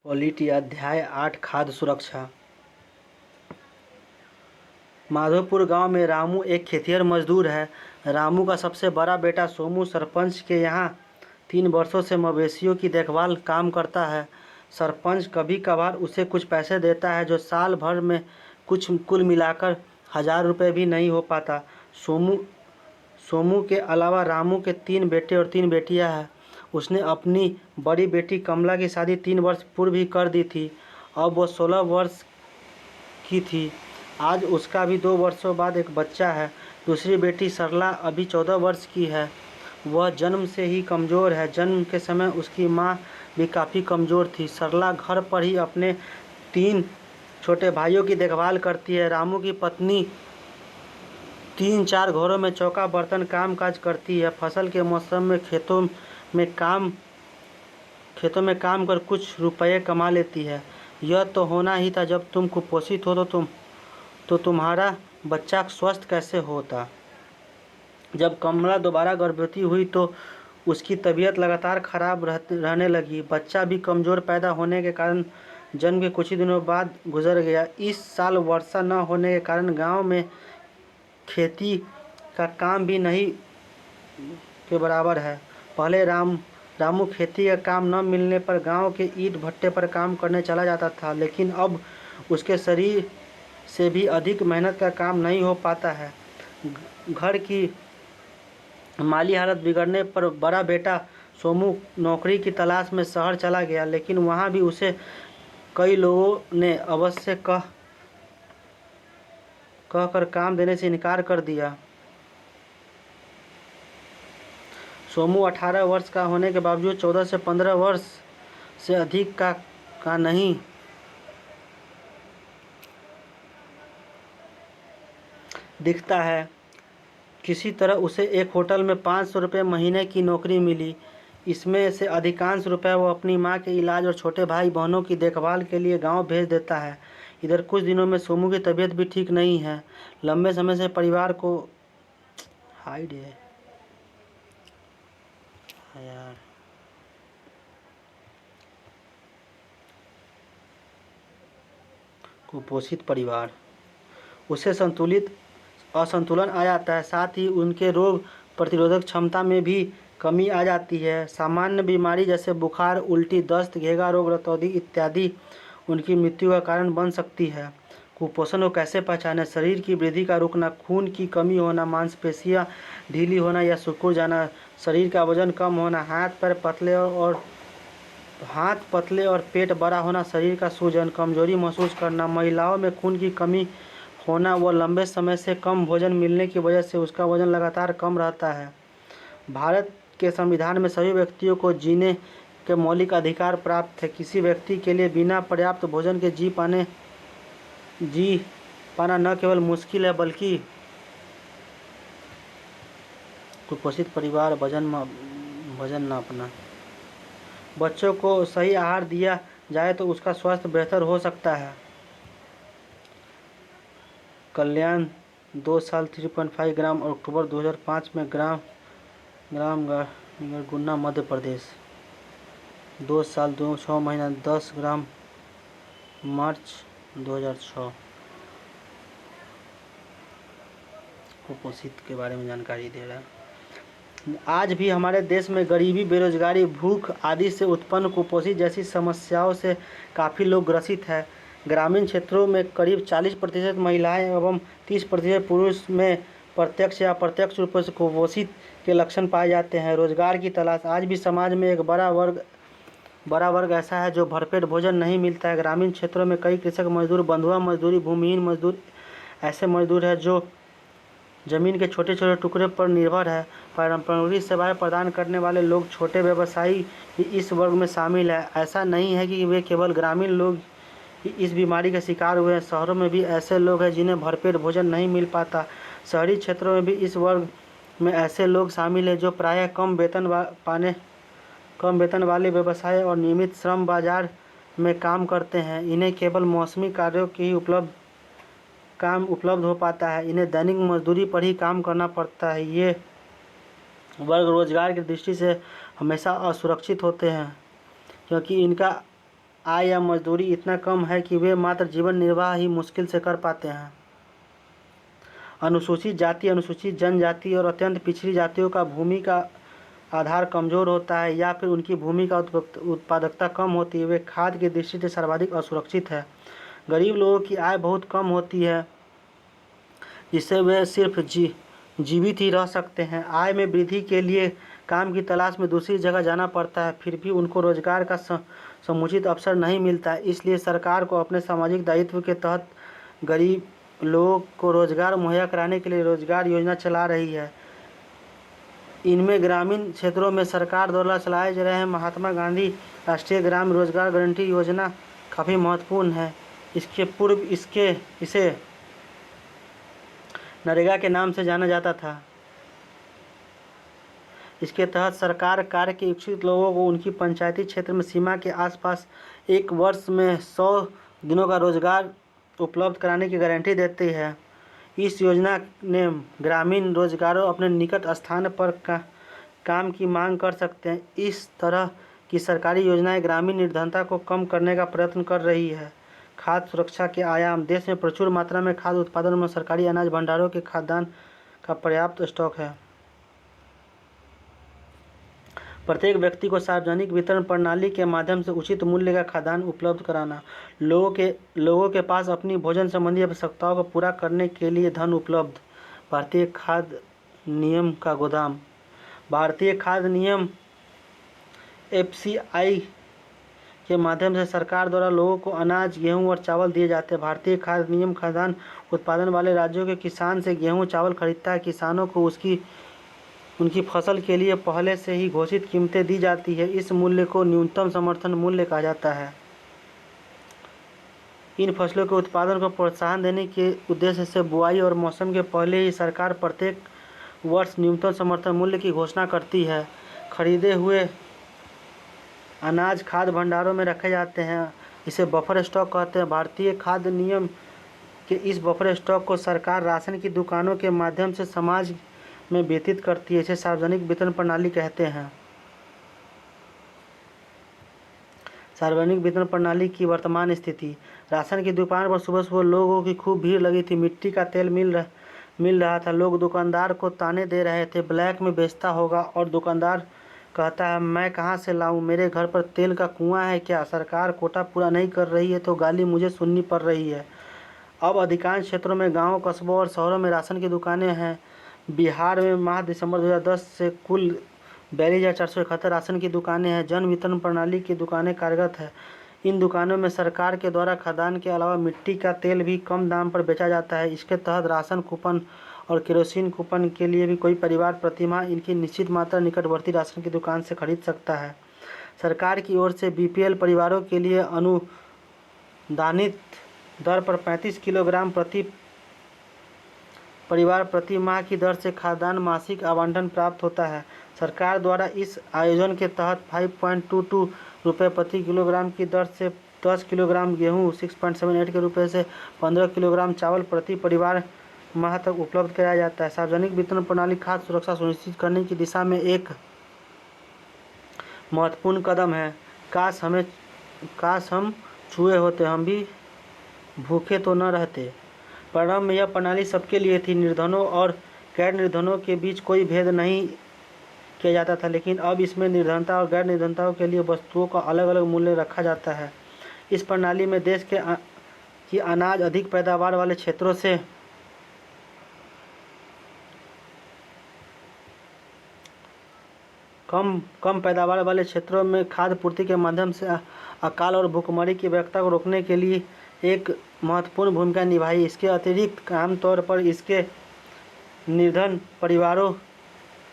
Polity अध्याय 8 खाद्य सुरक्षा। माधोपुर गांव में रामू एक खेतिहर मजदूर है। रामू का सबसे बड़ा बेटा सोमू सरपंच के यहाँ 3 वर्षों से मवेशियों की देखभाल काम करता है। सरपंच कभी कभार उसे कुछ पैसे देता है जो साल भर में कुल मिलाकर 1000 रुपये भी नहीं हो पाता। सोमू के अलावा रामू के 3 बेटे और 3 बेटियां हैं। उसने अपनी बड़ी बेटी कमला की शादी 3 वर्ष पूर्व ही कर दी थी। अब वो 16 वर्ष की थी। आज उसका भी 2 वर्षों बाद एक बच्चा है। दूसरी बेटी सरला अभी 14 वर्ष की है। वह जन्म से ही कमज़ोर है। जन्म के समय उसकी माँ भी काफ़ी कमज़ोर थी। सरला घर पर ही अपने 3 छोटे भाइयों की देखभाल करती है। रामू की पत्नी 3-4 घरों में चौका बर्तन काम काज करती है। फसल के मौसम में खेतों में काम कर कुछ रुपये कमा लेती है। यह तो होना ही था। जब तुम कुपोषित हो तो तुम्हारा बच्चा स्वस्थ कैसे होता। जब कमला दोबारा गर्भवती हुई तो उसकी तबीयत लगातार खराब रहने लगी। बच्चा भी कमज़ोर पैदा होने के कारण जन्म के कुछ ही दिनों बाद गुजर गया। इस साल वर्षा न होने के कारण गांव में खेती का काम भी नहीं के बराबर है। पहले रामू खेती का काम न मिलने पर गांव के ईंट भट्टे पर काम करने चला जाता था, लेकिन अब उसके शरीर से भी अधिक मेहनत का काम नहीं हो पाता है। घर की माली हालत बिगड़ने पर बड़ा बेटा सोमू नौकरी की तलाश में शहर चला गया, लेकिन वहां भी उसे कई लोगों ने अवश्य कहकर काम देने से इनकार कर दिया। सोमू 18 वर्ष का होने के बावजूद 14 से 15 वर्ष से अधिक का नहीं दिखता है। किसी तरह उसे एक होटल में 500 रुपये महीने की नौकरी मिली। इसमें से अधिकांश रुपए वो अपनी माँ के इलाज और छोटे भाई बहनों की देखभाल के लिए गांव भेज देता है। इधर कुछ दिनों में सोमू की तबीयत भी ठीक नहीं है। लंबे समय से परिवार को कुपोषित परिवार उसे असंतुलन आ जाता है। साथ ही उनके रोग प्रतिरोधक क्षमता में भी कमी आ जाती है। सामान्य बीमारी जैसे बुखार, उल्टी, दस्त, घेंघा रोग, रतौंधी इत्यादि उनकी मृत्यु का कारण बन सकती है। कुपोषण को कैसे पहचानें? शरीर की वृद्धि का रुकना, खून की कमी होना, मांसपेशियां ढीली होना या सिकुड़ जाना, शरीर का वजन कम होना, हाथ पतले और पेट बड़ा होना, शरीर का सूजन, कमजोरी महसूस करना, महिलाओं में खून की कमी होना व लंबे समय से कम भोजन मिलने की वजह से उसका वजन लगातार कम रहता है। भारत के संविधान में सभी व्यक्तियों को जीने के मौलिक अधिकार प्राप्त है। किसी व्यक्ति के लिए बिना पर्याप्त भोजन के जी पाना न केवल मुश्किल है बल्कि कुपोषित परिवार वजन नापना। बच्चों को सही आहार दिया जाए तो उसका स्वास्थ्य बेहतर हो सकता है। कल्याण 2 साल 3.5 ग्राम और अक्टूबर 2005 में ग्राम गुन्ना मध्य प्रदेश। 2 साल 6 महीना 10 ग्राम मार्च 2006। कुपोषित के बारे में जानकारी दे रहा है। आज भी हमारे देश में गरीबी, बेरोजगारी, भूख आदि से उत्पन्न कुपोषित जैसी समस्याओं से काफ़ी लोग ग्रसित है। ग्रामीण क्षेत्रों में करीब 40% महिलाएं एवं 30% पुरुष में प्रत्यक्ष या अप्रत्यक्ष रूप से कुपोषित के लक्षण पाए जाते हैं। रोजगार की तलाश। आज भी समाज में एक बड़ा वर्ग ऐसा है जो भरपेट भोजन नहीं मिलता है। ग्रामीण क्षेत्रों में कई कृषक मजदूर, बंधुआ मजदूरी, भूमिहीन मजदूर ऐसे मजदूर हैं जो जमीन के छोटे छोटे टुकड़े पर निर्भर है। पारंपरिक सेवाएं प्रदान करने वाले लोग, छोटे व्यवसायी भी इस वर्ग में शामिल है। ऐसा नहीं है कि वे केवल ग्रामीण लोग ही इस बीमारी का शिकार हुए हैं। शहरों में भी ऐसे लोग हैं जिन्हें भरपेट भोजन नहीं मिल पाता। शहरी क्षेत्रों में भी इस वर्ग में ऐसे लोग शामिल हैं जो प्रायः कम वेतन वाले व्यवसाय और नियमित श्रम बाजार में काम करते हैं। इन्हें केवल मौसमी कार्यों की काम उपलब्ध हो पाता है। इन्हें दैनिक मजदूरी पर ही काम करना पड़ता है। ये वर्ग रोजगार की दृष्टि से हमेशा असुरक्षित होते हैं क्योंकि इनका आय या मजदूरी इतना कम है कि वे मात्र जीवन निर्वाह ही मुश्किल से कर पाते हैं। अनुसूचित जाति, अनुसूचित जनजाति और अत्यंत पिछड़ी जातियों का भूमि का आधार कमज़ोर होता है या फिर उनकी भूमि का उत्पादकता कम होती है। वे खाद्य की दृष्टि से सर्वाधिक असुरक्षित है। गरीब लोगों की आय बहुत कम होती है जिससे वे सिर्फ जीवित ही रह सकते हैं। आय में वृद्धि के लिए काम की तलाश में दूसरी जगह जाना पड़ता है, फिर भी उनको रोजगार का समुचित अवसर नहीं मिलता। इसलिए सरकार को अपने सामाजिक दायित्व के तहत गरीब लोगों को रोजगार मुहैया कराने के लिए रोजगार योजना चला रही है। इनमें ग्रामीण क्षेत्रों में सरकार द्वारा चलाए जा रहे महात्मा गांधी राष्ट्रीय ग्रामीण रोजगार गारंटी योजना काफ़ी महत्वपूर्ण है। इसके पूर्व इसे नरेगा के नाम से जाना जाता था। इसके तहत सरकार कार्य के इच्छुक लोगों को उनकी पंचायती क्षेत्र में सीमा के आसपास एक वर्ष में 100 दिनों का रोजगार उपलब्ध कराने की गारंटी देती है। इस योजना ने ग्रामीण रोजगारों अपने निकट स्थान पर काम की मांग कर सकते हैं। इस तरह की सरकारी योजनाएं ग्रामीण निर्धनता को कम करने का प्रयत्न कर रही है। खाद्य सुरक्षा के आयाम। देश में प्रचुर मात्रा में खाद्य उत्पादन में सरकारी अनाज भंडारों के खाद्यान्न का पर्याप्त स्टॉक है। प्रत्येक व्यक्ति को सार्वजनिक वितरण प्रणाली के माध्यम से उचित मूल्य का खाद्यान्न उपलब्ध कराना। लोगों के पास अपनी भोजन संबंधी आवश्यकताओं को पूरा करने के लिए धन उपलब्ध। भारतीय खाद्य नियम का गोदाम। भारतीय खाद्य नियम FCI के माध्यम से सरकार द्वारा लोगों को अनाज, गेहूं और चावल दिए जाते हैं। भारतीय खाद्य नियम खाद्यान्न उत्पादन वाले राज्यों के किसान से गेहूं चावल खरीदता है। किसानों को उनकी फसल के लिए पहले से ही घोषित कीमतें दी जाती है। इस मूल्य को न्यूनतम समर्थन मूल्य कहा जाता है। इन फसलों के उत्पादन को प्रोत्साहन देने के उद्देश्य से बुआई और मौसम के पहले ही सरकार प्रत्येक वर्ष न्यूनतम समर्थन मूल्य की घोषणा करती है। खरीदे हुए अनाज खाद्य भंडारों में रखे जाते हैं। इसे बफर स्टॉक कहते हैं। भारतीय खाद्य नियम के इस बफर स्टॉक को सरकार राशन की दुकानों के माध्यम से समाज में वितरित करती है। इसे सार्वजनिक वितरण प्रणाली कहते हैं। सार्वजनिक वितरण प्रणाली की वर्तमान स्थिति। राशन की दुकान पर सुबह सुबह लोगों की खूब भीड़ लगी थी। मिट्टी का तेल मिल रहा था। लोग दुकानदार को ताने दे रहे थे, ब्लैक में बेचता होगा। और दुकानदार कहता है, मैं कहाँ से लाऊं, मेरे घर पर तेल का कुआं है क्या? सरकार कोटा पूरा नहीं कर रही है तो गाली मुझे सुननी पड़ रही है। अब अधिकांश क्षेत्रों में, गाँव, कस्बों और शहरों में राशन की दुकानें हैं। बिहार में माह दिसंबर 2010 से कुल 42,471 राशन की दुकानें हैं। जन वितरण प्रणाली की दुकानें कार्यरत है। इन दुकानों में सरकार के द्वारा खाद्यान्न के अलावा मिट्टी का तेल भी कम दाम पर बेचा जाता है। इसके तहत राशन कूपन और केरोसिन कूपन के लिए भी कोई परिवार प्रतिमाह इनकी निश्चित मात्रा निकटवर्ती राशन की दुकान से खरीद सकता है। सरकार की ओर से BPL परिवारों के लिए अनुदानित दर पर 35 किलोग्राम प्रति परिवार प्रति माह की दर से खाद्यान्न मासिक आवंटन प्राप्त होता है। सरकार द्वारा इस आयोजन के तहत 5.22 रुपये प्रति किलोग्राम की दर से 10 किलोग्राम गेहूँ, 6.78 के रुपये से 15 किलोग्राम चावल प्रति परिवार माह तक उपलब्ध कराया जाता है। सार्वजनिक वितरण प्रणाली खाद्य सुरक्षा सुनिश्चित करने की दिशा में एक महत्वपूर्ण कदम है। काश हम छुए होते, हम भी भूखे तो न रहते। प्रारंभ में यह प्रणाली सबके लिए थी। निर्धनों और गैर निर्धनों के बीच कोई भेद नहीं किया जाता था, लेकिन अब इसमें निर्धनता और गैर निर्धनताओं के लिए वस्तुओं का अलग अलग मूल्य रखा जाता है। इस प्रणाली में देश की अनाज अधिक पैदावार वाले क्षेत्रों से कम पैदावार वाले क्षेत्रों में खाद्य पूर्ति के माध्यम से अकाल और भूखमरी की व्याप्तता को रोकने के लिए एक महत्वपूर्ण भूमिका निभाई। इसके अतिरिक्त आमतौर पर इसके निर्धन परिवारों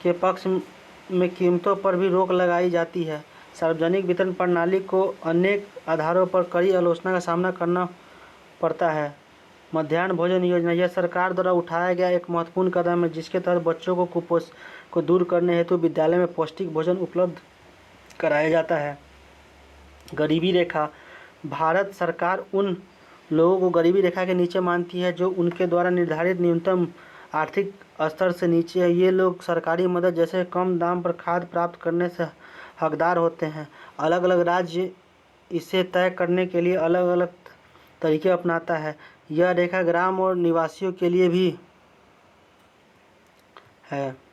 के पक्ष में कीमतों पर भी रोक लगाई जाती है। सार्वजनिक वितरण प्रणाली को अनेक आधारों पर कड़ी आलोचना का सामना करना पड़ता है। मध्याह्न भोजन योजना, यह सरकार द्वारा उठाया गया एक महत्वपूर्ण कदम है जिसके तहत बच्चों को कुपोषण को दूर करने हेतु विद्यालय में पौष्टिक भोजन उपलब्ध कराया जाता है। गरीबी रेखा, भारत सरकार उन लोगों को गरीबी रेखा के नीचे मानती है जो उनके द्वारा निर्धारित न्यूनतम आर्थिक स्तर से नीचे है। ये लोग सरकारी मदद जैसे कम दाम पर खाद्य प्राप्त करने से हकदार होते हैं। अलग अलग राज्य इसे तय करने के लिए अलग अलग तरीके अपनाता है। यह रेखा ग्राम और निवासियों के लिए भी है।